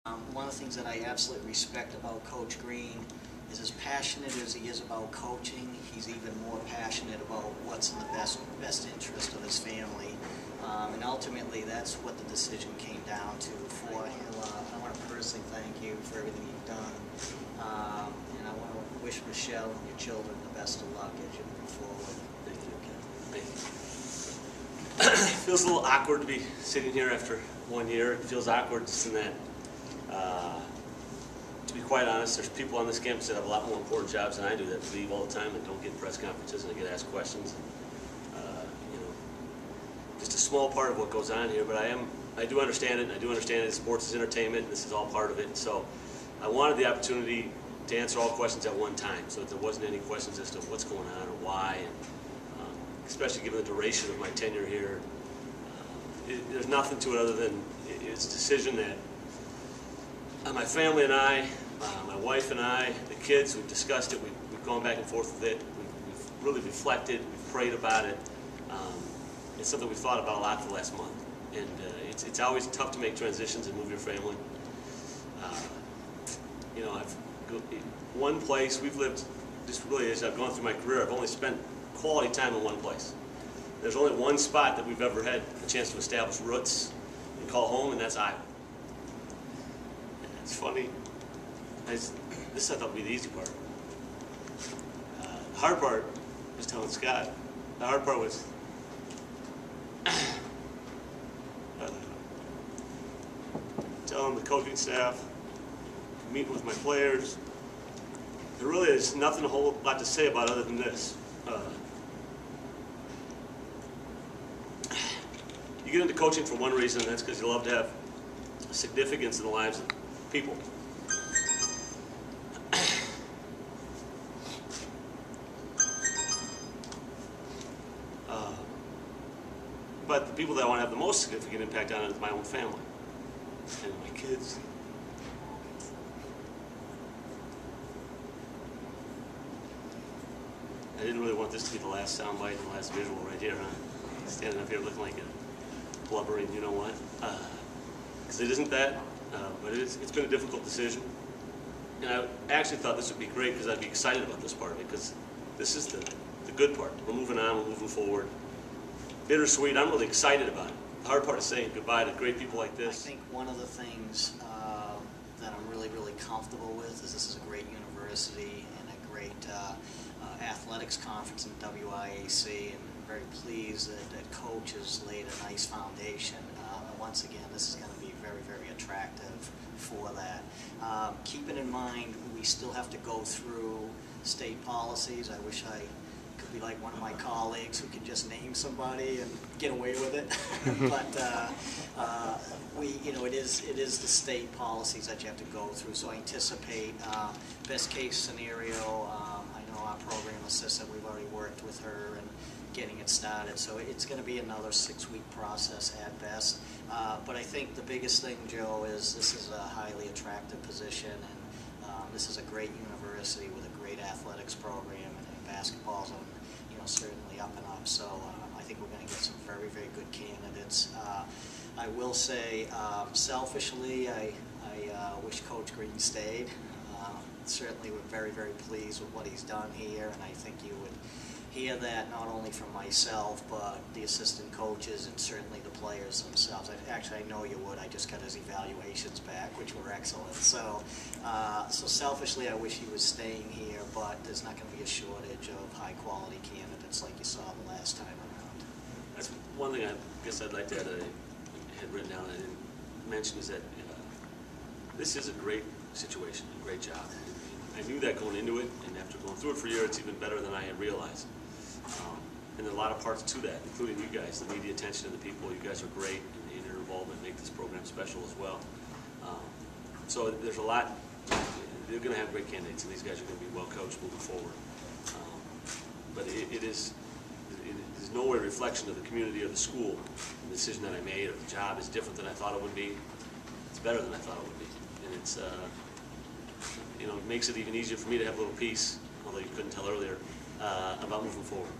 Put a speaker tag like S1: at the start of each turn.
S1: One of the things that I absolutely respect about Coach Green is as passionate as he is about coaching, he's even more passionate about what's in the best interest of his family. And ultimately, that's what the decision came down to for him. I want to personally thank you for everything you've done. And I want to wish Michelle and your children the best of luck as you move forward.
S2: Thank you. Thank you. It feels a little awkward to be sitting here after 1 year. It feels awkward just in that, to be quite honest, there's people on this campus that have a lot more important jobs than I do that leave all the time and don't get in press conferences and I get asked questions. You know, just a small part of what goes on here, but I do understand it, and I do understand that sports is entertainment, and this is all part of it. And so I wanted the opportunity to answer all questions at one time, so that there wasn't any questions as to what's going on or why. And especially given the duration of my tenure here, there's nothing to it other than it's a decision that my family and I, my wife and I, the kids, we've discussed it, we've gone back and forth with it, we've really reflected, we've prayed about it. It's something we've thought about a lot for the last month. And it's always tough to make transitions and move your family. You know, one place we've lived, just really as I've gone through my career, I've only spent quality time in one place. There's only one spot that we've ever had a chance to establish roots and call home, and that's Iowa. It's funny. This I thought would be the easy part. The hard part was telling Scott. The hard part was telling the coaching staff, meeting with my players. There really is nothing a whole lot to say about other than this. You get into coaching for one reason, and that's because you love to have significance in the lives of people. But the people that I want to have the most significant impact on is my own family and my kids. I didn't really want this to be the last soundbite and the last visual right here, huh? Standing up here looking like a blubbering, you know what? Because it isn't that, but it's been a difficult decision. And I actually thought this would be great because I'd be excited about this part of it, because this is the good part. We're moving on, we're moving forward. Bittersweet, I'm really excited about it. The hard part is saying goodbye to great people like this.
S1: I think one of the things that I'm really comfortable with is this is a great university and a great athletics conference in WIAC, and I'm very pleased that Coach has laid a nice foundation. And once again, this is going to be very attractive for that. Keeping in mind, we still have to go through state policies. I wish I could be like one of my colleagues who can just name somebody and get away with it. But it is the state policies that you have to go through. So I anticipate best case scenario. I know our program assistant, we've already worked with her and getting it started. So it's going to be another 6-week process at best. But I think the biggest thing, Joe, is this is a highly attractive position, and this is a great university with a great athletics program, and basketball's on, certainly up and up. So I think we're going to get some very good candidates. I will say, selfishly, I wish Coach Green stayed. Certainly, we're very pleased with what he's done here, and I think you would hear that not only from myself, but the assistant coaches and certainly the players themselves. Actually, I know you would. I just got his evaluations back, which were excellent. So, so selfishly, I wish he was staying here, but there's not going to be a shortage of high-quality candidates like you saw the last time around.
S2: That's one thing I guess I'd like to add that I had written down and I didn't mention is that this is a great situation, a great job. I knew that going into it, and after going through it for a year, it's even better than I had realized. And there are a lot of parts to that, including you guys, the media attention and the people. You guys are great, and your involvement make this program special as well. So there's a lot. They're going to have great candidates, and these guys are going to be well coached moving forward. But it is no way a reflection of the community or the school. The decision that I made or the job is different than I thought it would be. It's better than I thought it would be, and it's it makes it even easier for me to have a little peace, although you couldn't tell earlier, about moving forward.